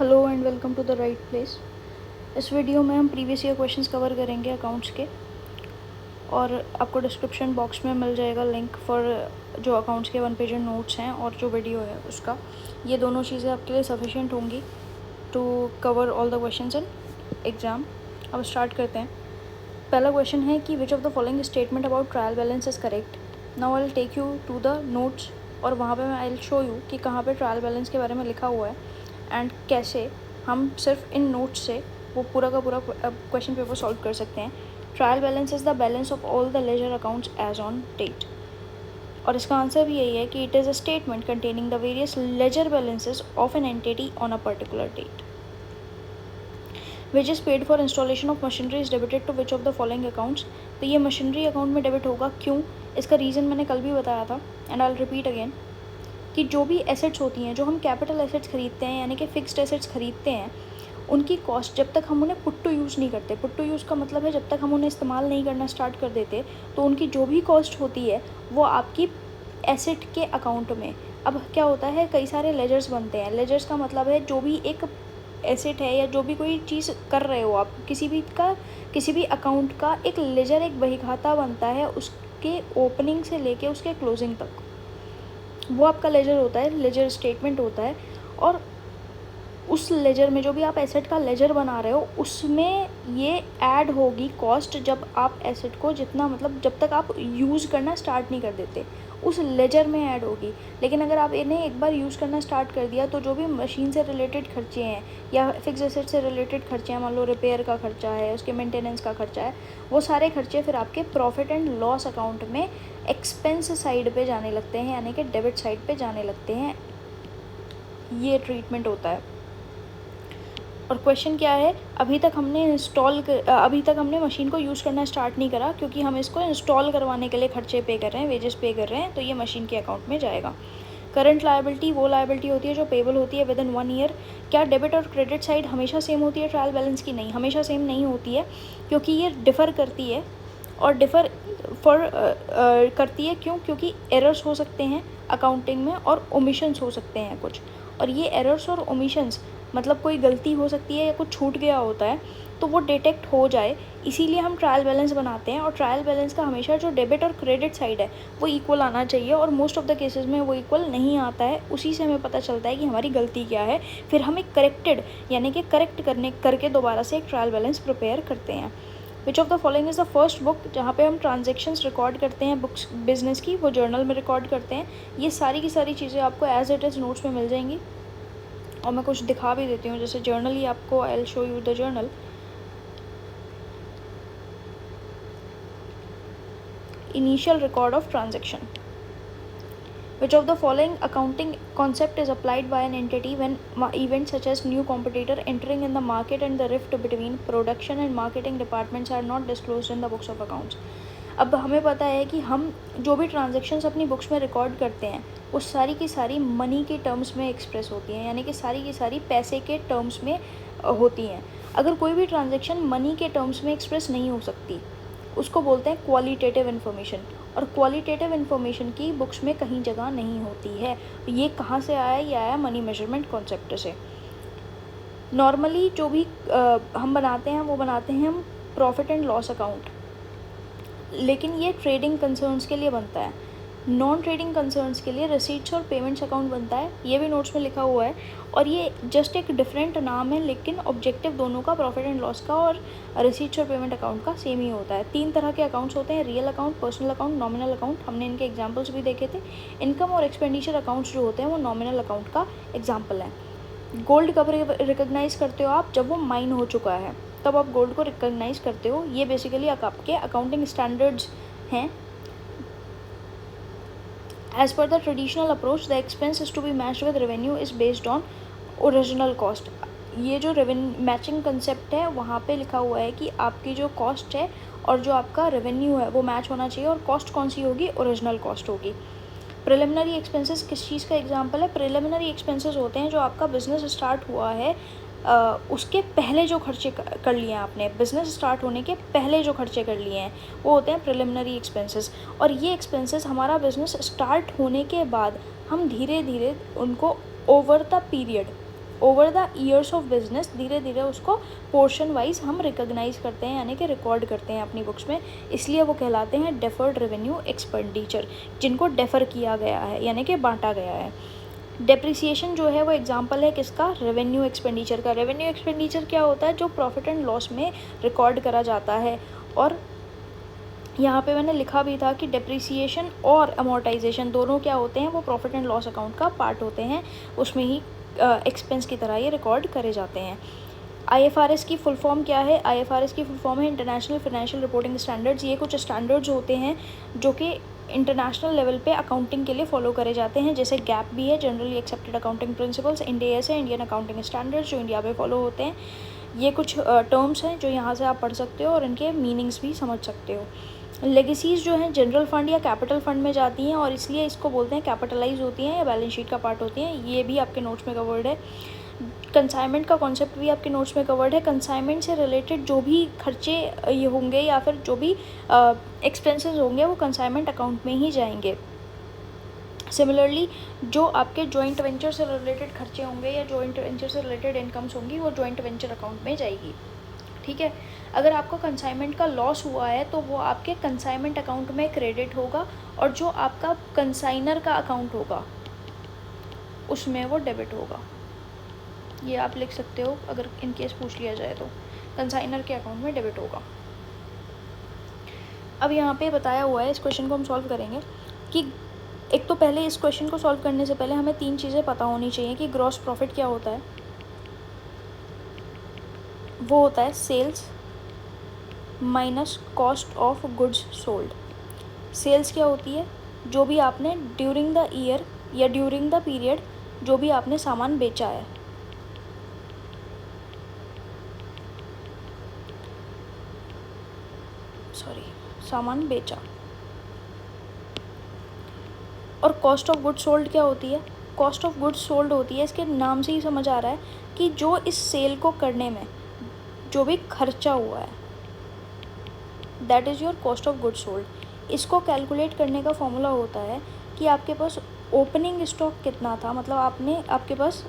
Hello and welcome to the right place. इस video में हम प्रीवियस ईयर क्वेश्चंस कवर करेंगे अकाउंट्स के, और आपको डिस्क्रिप्शन बॉक्स में मिल जाएगा लिंक फॉर जो अकाउंट्स के 1 पेज नोट्स हैं और जो वीडियो है उसका। ये दोनों चीज़ें आपके लिए सफिशिएंट होंगी to cover all the questions in exam. अब स्टार्ट करते हैं। पहला क्वेश्चन है कि which of the following statement about trial balance is correct. Now I will take you to the notes और वहाँ पे मैं आई विल शो यू कि कहाँ पे ट्रायल बैलेंस के बारे में लिखा हुआ है एंड कैसे हम सिर्फ इन नोट्स से वो पूरा का पूरा क्वेश्चन पेपर सॉल्व कर सकते हैं। Trial balance is the balance of all the ledger accounts as on date. और इसका आंसर भी यही है कि it is a statement containing the various ledger balances of an entity on a particular date. Which is paid for installation of machinery is debited to which of the following accounts. तो ये machinery account में debit होगा, क्यों? इसका reason मैंने कल भी बताया था and I will repeat again कि जो भी एसेट्स होती हैं, जो हम कैपिटल एसेट्स खरीदते हैं यानी कि फ़िक्स्ड एसेट्स खरीदते हैं, उनकी कॉस्ट जब तक हम उन्हें पुट टू यूज़ नहीं करते, पुट टू यूज़ का मतलब है जब तक हम उन्हें इस्तेमाल नहीं करना स्टार्ट कर देते, तो उनकी जो भी कॉस्ट होती है वो आपकी एसेट के अकाउंट में। अब क्या होता है, कई सारे लेजर्स बनते हैं। लेजर्स का मतलब है जो भी एक एसेट है या जो भी कोई चीज़ कर रहे हो आप, किसी भी अकाउंट का एक लेजर, एक बहीखाता बनता है उसके ओपनिंग से लेके उसके क्लोजिंग तक। वो आपका लेजर होता है, लेजर स्टेटमेंट होता है। और उस लेजर में जो भी आप एसेट का लेजर बना रहे हो उसमें ये ऐड होगी कॉस्ट, जब आप एसेट को जब तक आप यूज़ करना स्टार्ट नहीं कर देते उस लेजर में ऐड होगी। लेकिन अगर आप इन्हें एक बार यूज़ करना स्टार्ट कर दिया तो जो भी मशीन से रिलेटेड खर्चे हैं या फिक्स एसेट से रिलेटेड खर्चे हैं, मान लो रिपेयर का खर्चा है, उसके मेंटेनेंस का खर्चा है, वो सारे खर्चे फिर आपके प्रॉफिट एंड लॉस अकाउंट में एक्सपेंस साइड पे जाने लगते हैं, यानी कि डेबिट साइड पे जाने लगते हैं। ये ट्रीटमेंट होता है। और क्वेश्चन क्या है, अभी तक हमने मशीन को यूज़ करना स्टार्ट नहीं करा क्योंकि हम इसको इंस्टॉल करवाने के लिए खर्चे पे कर रहे हैं, वेजेस पे कर रहे हैं, तो ये मशीन के अकाउंट में जाएगा। करंट लायबिलिटी वो लायबिलिटी होती है जो पेबल होती है विद इन 1 ईयर। क्या डेबिट और क्रेडिट साइड हमेशा सेम होती है ट्रायल बैलेंस की? नहीं, हमेशा सेम नहीं होती है, क्योंकि ये डिफ़र करती है। और करती है क्यों? क्योंकि एरर्स हो सकते हैं अकाउंटिंग में और ओमिशंस हो सकते हैं कुछ। और ये एरर्स और ओमिशंस मतलब कोई गलती हो सकती है या कुछ छूट गया होता है, तो वो डिटेक्ट हो जाए, इसीलिए हम ट्रायल बैलेंस बनाते हैं। और ट्रायल बैलेंस का हमेशा जो डेबिट और क्रेडिट साइड है वो इक्वल आना चाहिए, और मोस्ट ऑफ द केसेस में वो इक्वल नहीं आता है। उसी से हमें पता चलता है कि हमारी गलती क्या है, फिर हम एक करेक्टेड यानी कि करेक्ट करके दोबारा से एक ट्रायल बैलेंस प्रिपेयर करते हैं। विच of the following is the first book जहाँ पे हम ट्रांजेक्शन्स रिकॉर्ड करते हैं बुक्स बिजनेस की, वो जर्नल में रिकॉर्ड करते हैं। ये सारी की सारी चीज़ें आपको एज इट इज़ नोट्स में मिल जाएंगी, और मैं कुछ दिखा भी देती हूँ। जैसे जर्नल ही आपको, I will show you the journal. Initial record of transaction. Which of the following accounting concept is applied by an entity when events such as new competitor entering in the market and the rift between production and marketing departments are not disclosed in the books of accounts? अब हमें पता है कि हम जो भी transactions अपनी books में रिकॉर्ड करते हैं वो सारी की सारी मनी के टर्म्स में एक्सप्रेस होती हैं, यानी कि सारी की सारी पैसे के टर्म्स में होती हैं। अगर कोई भी ट्रांजेक्शन मनी के टर्म्स में एक्सप्रेस नहीं हो सकती उसको बोलते हैं क्वालिटेटिव इन्फॉर्मेशन, और क्वालिटेटिव इन्फॉर्मेशन की बुक्स में कहीं जगह नहीं होती है। ये कहाँ से आया? ये आया मनी मेजरमेंट कॉन्सेप्ट से। नॉर्मली जो भी हम बनाते हैं वो बनाते हैं हम प्रॉफिट एंड लॉस अकाउंट, लेकिन ये ट्रेडिंग कंसर्न्स के लिए बनता है। नॉन ट्रेडिंग कंसर्न्स के लिए रिसीट्स और पेमेंट्स अकाउंट बनता है, ये भी नोट्स में लिखा हुआ है। और ये जस्ट एक डिफरेंट नाम है, लेकिन ऑब्जेक्टिव दोनों का, प्रॉफिट एंड लॉस का और रिसीट्स और पेमेंट अकाउंट का, सेम ही होता है। 3 तरह के अकाउंट्स होते हैं, real account, personal account, nominal account. हमने इनके एग्जाम्पल्स भी देखे थे। इनकम और एक्सपेंडिचर अकाउंट्स जो होते हैं वो नॉमिनल अकाउंट का एग्जाम्पल है। गोल्ड कब रिकॉग्नाइज करते हो आप? जब वो माइन हो चुका है तब आप गोल्ड को रिकॉग्नाइज करते हो। ये बेसिकली आपके अकाउंटिंग स्टैंडर्ड्स हैं। As per the traditional approach, the expense is to be matched with revenue is based on original cost. ये जो रेवेन्यू मैचिंग कंसेप्ट है वहाँ पे लिखा हुआ है कि आपकी जो कॉस्ट है और जो आपका रेवेन्यू है वो मैच होना चाहिए, और कॉस्ट कौन सी होगी? ओरिजिनल कॉस्ट होगी। प्रिलिमिनरी एक्सपेंसेस किस चीज़ का एग्जांपल है? प्रिलिमिनरी एक्सपेंसेस होते हैं जो आपका बिजनेस स्टार्ट हुआ है उसके पहले जो खर्चे कर लिए हैं आपने, बिज़नेस स्टार्ट होने के पहले जो खर्चे कर लिए हैं वो होते हैं प्रिलिमिनरी एक्सपेंसेस। और ये एक्सपेंसेस हमारा बिज़नेस स्टार्ट होने के बाद हम धीरे धीरे उनको over the period over the years of business धीरे धीरे उसको पोर्शन वाइज हम रिकॉग्नाइज करते हैं, यानी कि रिकॉर्ड करते हैं अपनी बुक्स में, इसलिए वो कहलाते हैं डेफर्ड रेवेन्यू एक्सपेंडिचर, जिनको डेफर किया गया है यानी कि बांटा गया है। डेप्रिसिएशन जो है वो एग्जांपल है किसका, रेवेन्यू एक्सपेंडिचर का। रेवेन्यू एक्सपेंडिचर क्या होता है, जो प्रॉफिट एंड लॉस में रिकॉर्ड करा जाता है। और यहाँ पे मैंने लिखा भी था कि डेप्रिसिएशन और अमोर्टाइजेशन दोनों क्या होते हैं, वो प्रॉफिट एंड लॉस अकाउंट का पार्ट होते हैं, उसमें ही एक्सपेंस की तरह ये रिकॉर्ड करे जाते हैं। IFRS की फुल फॉर्म क्या है, IFRS की फुल फॉर्म है इंटरनेशनल फाइनेंशियल रिपोर्टिंग स्टैंडर्ड्स। ये कुछ स्टैंडर्ड्स होते हैं जो कि इंटरनेशनल लेवल पे अकाउंटिंग के लिए फॉलो करे जाते हैं, जैसे गैप भी है, generally accepted accounting principles, India है, इंडियन अकाउंटिंग स्टैंडर्ड्स, जो इंडिया में फॉलो होते हैं। ये कुछ टर्म्स हैं जो यहाँ से आप पढ़ सकते हो और इनके मीनिंग्स भी समझ सकते हो। लेगेसीज़ जो हैं जनरल फंड या कैपिटल फंड में जाती हैं और इसलिए इसको बोलते हैं कैपिटलाइज होती हैं या बैलेंस शीट का पार्ट होती हैं, ये भी आपके नोट्स में कवर्ड है। कंसाइनमेंट का कॉन्सेप्ट भी आपके नोट्स में कवर्ड है। कंसाइनमेंट से रिलेटेड जो भी खर्चे ये होंगे या फिर जो भी एक्सपेंसेस होंगे वो कंसाइनमेंट अकाउंट में ही जाएंगे। सिमिलरली जो आपके जॉइंट वेंचर से रिलेटेड खर्चे होंगे या जॉइंट वेंचर से रिलेटेड इनकम्स होंगी वो जॉइंट वेंचर अकाउंट में जाएगी, ठीक है। अगर आपका कंसाइनमेंट का लॉस हुआ है तो वो आपके कंसाइनमेंट अकाउंट में क्रेडिट होगा और जो आपका कंसाइनर का अकाउंट होगा उसमें वो डेबिट होगा। ये आप लिख सकते हो अगर इन केस पूछ लिया जाए तो कंसाइनर के अकाउंट में डेबिट होगा। अब यहाँ पे बताया हुआ है, इस क्वेश्चन को हम सॉल्व करेंगे कि एक तो पहले इस क्वेश्चन को सॉल्व करने से पहले हमें 3 चीज़ें पता होनी चाहिए कि ग्रॉस प्रॉफिट क्या होता है। वो होता है sales minus cost of goods sold. Sales क्या होती है, जो भी आपने ड्यूरिंग द ईयर या ड्यूरिंग द पीरियड जो भी आपने सामान बेचा है, सामान बेचा। और कॉस्ट ऑफ गुड्स सोल्ड क्या होती है, कॉस्ट ऑफ गुड्स सोल्ड होती है, इसके नाम से ही समझ आ रहा है कि जो इस सेल को करने में जो भी खर्चा हुआ है that is your cost of goods sold. इसको कैलकुलेट करने का फॉर्मूला होता है कि आपके पास ओपनिंग स्टॉक कितना था, मतलब आपके पास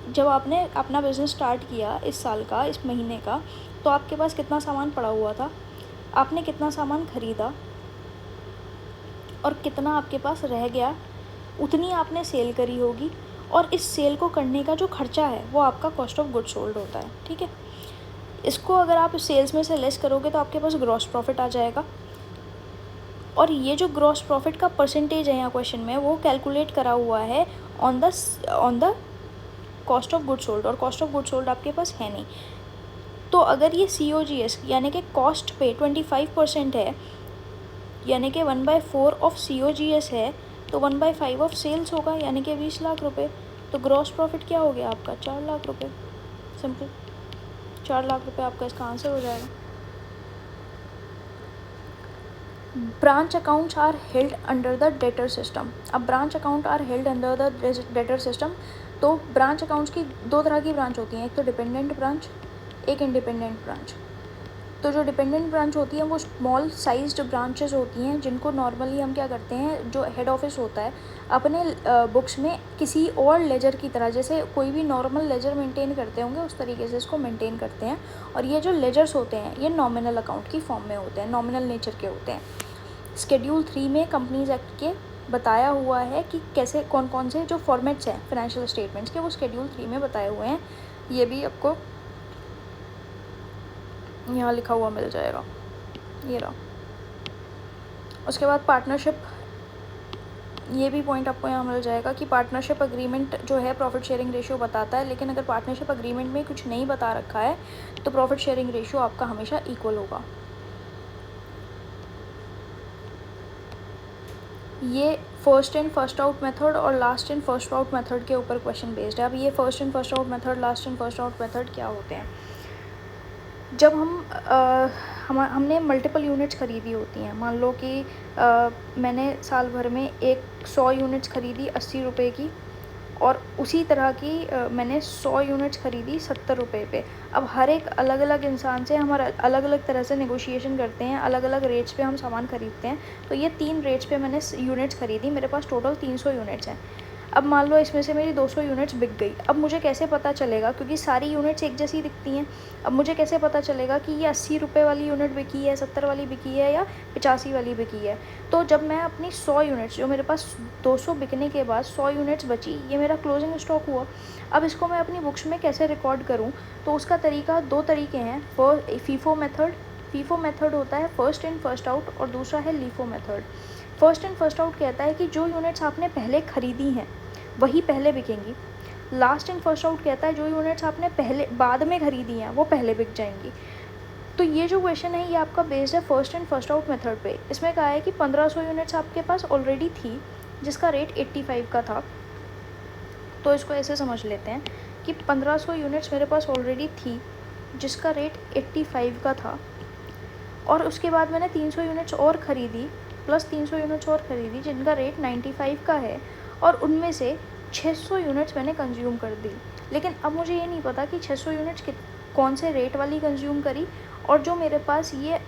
जब आपने अपना बिज़नेस स्टार्ट किया इस साल का, इस महीने का, तो आपके पास कितना सामान पड़ा हुआ था, आपने कितना सामान ख़रीदा और कितना आपके पास रह गया, उतनी आपने सेल करी होगी और इस सेल को करने का जो खर्चा है वो आपका कॉस्ट ऑफ गुड्स सोल्ड होता है, ठीक है। इसको अगर आप सेल्स में से लेस करोगे तो आपके पास ग्रॉस प्रॉफिट आ जाएगा। और ये जो ग्रॉस प्रॉफिट का परसेंटेज है यहाँ क्वेश्चन में वो कैलकुलेट करा हुआ है on the cost of goods sold, और कॉस्ट ऑफ गुड्स सोल्ड आपके पास है नहीं। तो अगर ये COGS यानी कि कॉस्ट पे 25% है, यानी कि 1/4 ऑफ COGS है, तो 1/5 ऑफ सेल्स होगा, यानी कि 20 लाख रुपए। तो ग्रॉस प्रॉफिट क्या हो गया आपका, 4 लाख रुपए। सिंपल, 4 लाख रुपए आपका इसका आंसर हो जाएगा। Branch accounts are held under the debtor system. अब branch account are held under the debtor system, तो ब्रांच अकाउंट्स की 2 तरह की ब्रांच होती हैं, एक तो डिपेंडेंट ब्रांच, एक इंडिपेंडेंट ब्रांच। तो जो डिपेंडेंट ब्रांच होती हैं वो स्मॉल साइज्ड ब्रांचेस होती हैं, जिनको नॉर्मली हम क्या करते हैं, जो हेड ऑफिस होता है अपने बुक्स में किसी और लेजर की तरह, जैसे कोई भी नॉर्मल लेजर मेंटेन करते होंगे उस तरीके से इसको मेंटेन करते हैं। और ये जो लेजर्स होते हैं ये नॉमिनल अकाउंट की फॉर्म में होते हैं, नॉमिनल नेचर के होते हैं। शेड्यूल 3 में कंपनीज एक्ट के बताया हुआ है कि कैसे कौन कौन से जो फॉर्मेट्स हैं फाइनेंशियल स्टेटमेंट्स के, वो शेड्यूल 3 में बताए हुए हैं। ये भी आपको यहाँ लिखा हुआ मिल जाएगा, ये रहा। उसके बाद पार्टनरशिप, ये भी पॉइंट आपको यहाँ मिल जाएगा कि पार्टनरशिप अग्रीमेंट जो है प्रॉफिट शेयरिंग रेशियो बताता है, लेकिन अगर पार्टनरशिप अग्रीमेंट में कुछ नहीं बता रखा है तो प्रॉफिट शेयरिंग रेशियो आपका हमेशा इक्वल होगा। ये first in first out method और last in first out method के ऊपर क्वेश्चन बेस्ड है। अब ये first in first out method, last in first out method क्या होते हैं, जब हमने मल्टीपल यूनिट्स ख़रीदी होती हैं, मान लो कि मैंने साल भर में 100 यूनिट्स ख़रीदी 80 रुपये की, और उसी तरह की मैंने 100 यूनिट्स ख़रीदी 70 रुपये पे। अब हर एक अलग अलग इंसान से हम अलग अलग तरह से नेगोशिएशन करते हैं, अलग अलग रेट्स पे हम सामान ख़रीदते हैं। तो ये 3 रेट्स पे मैंने यूनिट्स ख़रीदी, मेरे पास टोटल 300 यूनिट्स हैं। अब मान लो इसमें से मेरी 200 यूनिट्स बिक गई। अब मुझे कैसे पता चलेगा, क्योंकि सारी यूनिट्स एक जैसी दिखती हैं, अब मुझे कैसे पता चलेगा कि ये 80 रुपये वाली यूनिट बिकी है, 70 वाली बिकी है या 85 वाली बिकी है। तो जब मैं अपनी 100 यूनिट्स, जो मेरे पास 200 बिकने के बाद 100 यूनिट्स बची, ये मेरा क्लोजिंग स्टॉक हुआ। अब इसको मैं अपनी बुक्स में कैसे रिकॉर्ड करूँ, तो उसका तरीका 2 तरीके हैं। फीफो मेथड, फीफो मेथड होता है फर्स्ट इन फर्स्ट आउट, और दूसरा है LIFO method. First in first out कहता है कि जो यूनिट्स आपने पहले ख़रीदी हैं वही पहले बिकेंगी। लास्ट इन फर्स्ट आउट कहता है जो यूनिट्स आपने पहले बाद में ख़रीदी हैं वो पहले बिक जाएंगी। तो ये जो क्वेश्चन है ये आपका बेस्ड है first in first out method पे। इसमें कहा है कि 1500 यूनिट्स आपके पास ऑलरेडी थी जिसका रेट 85 का था। तो इसको ऐसे समझ लेते हैं कि 1500 यूनिट्स मेरे पास ऑलरेडी थी जिसका रेट 85 का था, और उसके बाद मैंने 300 यूनिट्स और ख़रीदी, प्लस 300 यूनिट्स और ख़रीदी जिनका रेट 95 का है, और उनमें से 600 यूनिट्स मैंने कंज्यूम कर दी। लेकिन अब मुझे ये नहीं पता कि 600 यूनिट्स कौन से रेट वाली कंज्यूम करी, और जो मेरे पास ये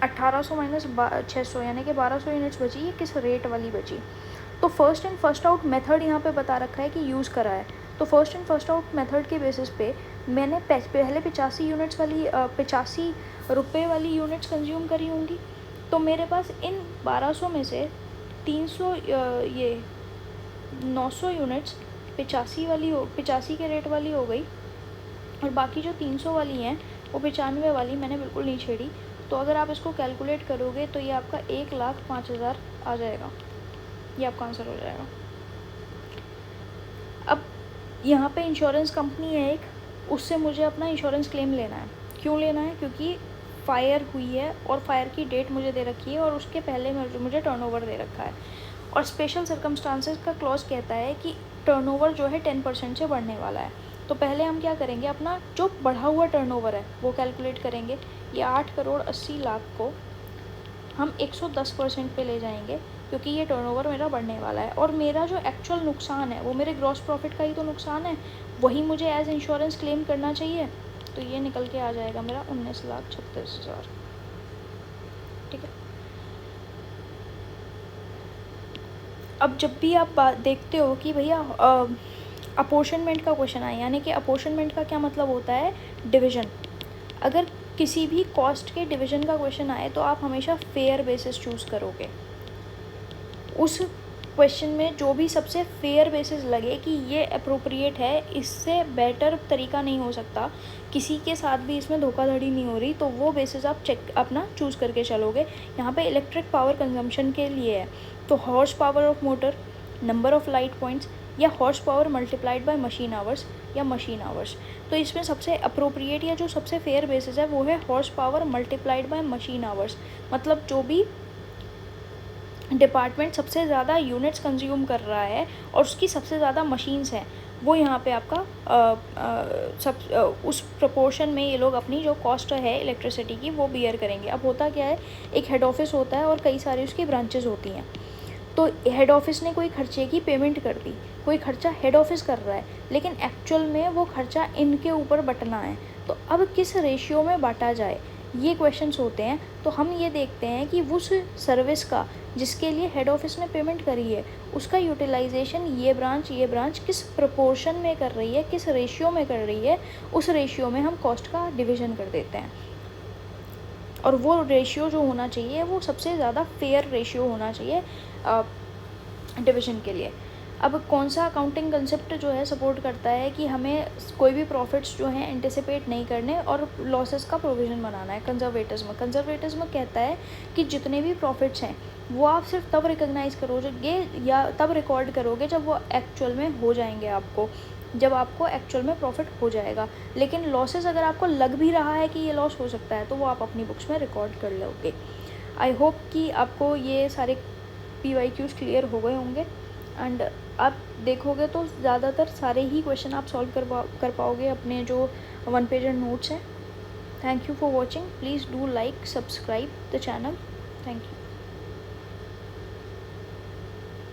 1800 माइनस 600 यानी कि 1200 यूनिट्स बची, ये किस रेट वाली बची। तो first in first out method यहाँ पे बता रखा है कि यूज़ करा है। तो first in first out method के बेसिस पे मैंने पहले 85 यूनिट्स वाली 85 रुपये वाली यूनिट्स कंज्यूम करी होंगी। तो मेरे पास इन 1200 में से 300 ये 900 यूनिट्स 85 के रेट वाली हो गई, और बाकी जो 300 वाली हैं वो 95 वाली मैंने बिल्कुल नहीं छेड़ी। तो अगर आप इसको कैलकुलेट करोगे तो ये आपका 1,05,000 आ जाएगा, ये आपका आंसर हो जाएगा। अब यहाँ पे इंश्योरेंस कंपनी है एक, उससे मुझे अपना इंश्योरेंस क्लेम लेना है। क्यों लेना है? क्योंकि फायर हुई है और फायर की डेट मुझे दे रखी है, और उसके पहले मुझे टर्नओवर दे रखा है, और स्पेशल सर्कमस्टांसेस का क्लॉज कहता है कि टर्नओवर जो है 10% से बढ़ने वाला है। तो पहले हम क्या करेंगे, अपना जो बढ़ा हुआ टर्नओवर है वो कैलकुलेट करेंगे। ये 8,80,00,000 को हम 110% पे ले जाएंगे, क्योंकि ये टर्नओवर मेरा बढ़ने वाला है, और मेरा जो एक्चुअल नुकसान है वो मेरे ग्रॉस प्रॉफिट का ही तो नुकसान है, वही मुझे एज इंश्योरेंस क्लेम करना चाहिए। तो ये निकल के आ जाएगा मेरा 19,36,000। ठीक है। अब जब भी आप देखते हो कि भैया अपोर्शनमेंट का क्वेश्चन आए, यानी कि अपोर्शनमेंट का क्या मतलब होता है, डिवीज़न। अगर किसी भी कॉस्ट के डिवीज़न का क्वेश्चन आए तो आप हमेशा फेयर बेसिस चूज़ करोगे। उस क्वेश्चन में जो भी सबसे फेयर बेसिस लगे कि ये अप्रोप्रिएट है, इससे बेटर तरीका नहीं हो सकता, किसी के साथ भी इसमें धोखाधड़ी नहीं हो रही, तो वो बेसिस आप अपना चूज़ करके चलोगे। यहाँ पे इलेक्ट्रिक पावर कंजम्पशन के लिए है, तो horsepower of motor, number of light points, या horsepower multiplied by machine hours, या मशीन आवर्स। तो इसमें सबसे अप्रोप्रिएट या जो सबसे फेयर बेसिस है वो है horse power multiplied by machine hours. मतलब जो भी डिपार्टमेंट सबसे ज़्यादा यूनिट्स कंज्यूम कर रहा है और उसकी सबसे ज़्यादा मशीन्स हैं, वो यहाँ पे आपका उस प्रोपोर्शन में ये लोग अपनी जो कॉस्ट है इलेक्ट्रिसिटी की वो बियर करेंगे। अब होता क्या है, एक हेड ऑफिस होता है और कई सारी उसकी ब्रांचेस होती हैं। तो हेड ऑफिस ने कोई खर्चे की पेमेंट कर दी, कोई खर्चा हेड ऑफिस कर रहा है, लेकिन एक्चुअल में वो खर्चा इनके ऊपर बंटना है। तो अब किस रेशियो में बांटा जाए, ये क्वेश्चंस होते हैं। तो हम ये देखते हैं कि उस सर्विस का जिसके लिए हेड ऑफिस ने पेमेंट करी है, उसका यूटिलाइजेशन ये ब्रांच किस प्रोपोर्शन में कर रही है, किस रेशियो में कर रही है, उस रेशियो में हम कॉस्ट का डिवीज़न कर देते हैं। और वो रेशियो जो होना चाहिए वो सबसे ज़्यादा फेयर रेशियो होना चाहिए डिवीज़न के लिए। अब कौन सा अकाउंटिंग कंसेप्ट जो है सपोर्ट करता है कि हमें कोई भी प्रॉफिट्स जो हैं एंटिसिपेट नहीं करने और लॉसेस का प्रोविज़न बनाना है। कंजर्वेटिज्म कहता है कि जितने भी प्रॉफिट्स हैं वो आप सिर्फ तब रिकॉग्नाइज़ करोगे या तब रिकॉर्ड करोगे जब वो एक्चुअल में हो जाएंगे, जब आपको एक्चुअल में प्रॉफिट हो जाएगा। लेकिन लॉसेस अगर आपको लग भी रहा है कि ये लॉस हो सकता है तो वो आप अपनी बुक्स में रिकॉर्ड कर लोगे। आई होप कि आपको ये सारे PYQs क्लियर हो गए होंगे, एंड आप देखोगे तो ज़्यादातर सारे ही क्वेश्चन आप सॉल्व कर पाओगे अपने जो 1 पेजर नोट्स हैं। Thank you for watching. Please do like, subscribe the channel. Thank you.